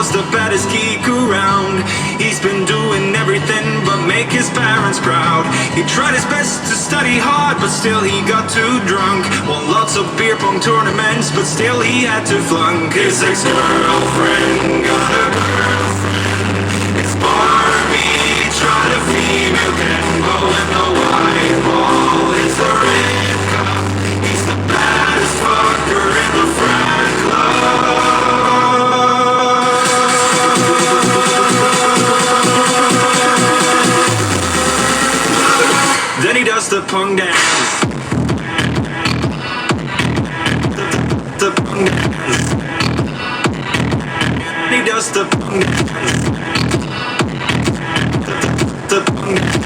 was the baddest geek around. He's been doing everything but make his parents proud. He tried his best to study hard, but still he got too drunk. Won lots of beer pong tournaments, but still he had to flunk. His ex-girlfriend got a girlfriend. It's Barbie, tried a female Ken, but with no white ball. It's the red cup. He's the baddest fucker in the frat club. Then he does the punk dance. The punk dance. He does the punk dance. The punk dance.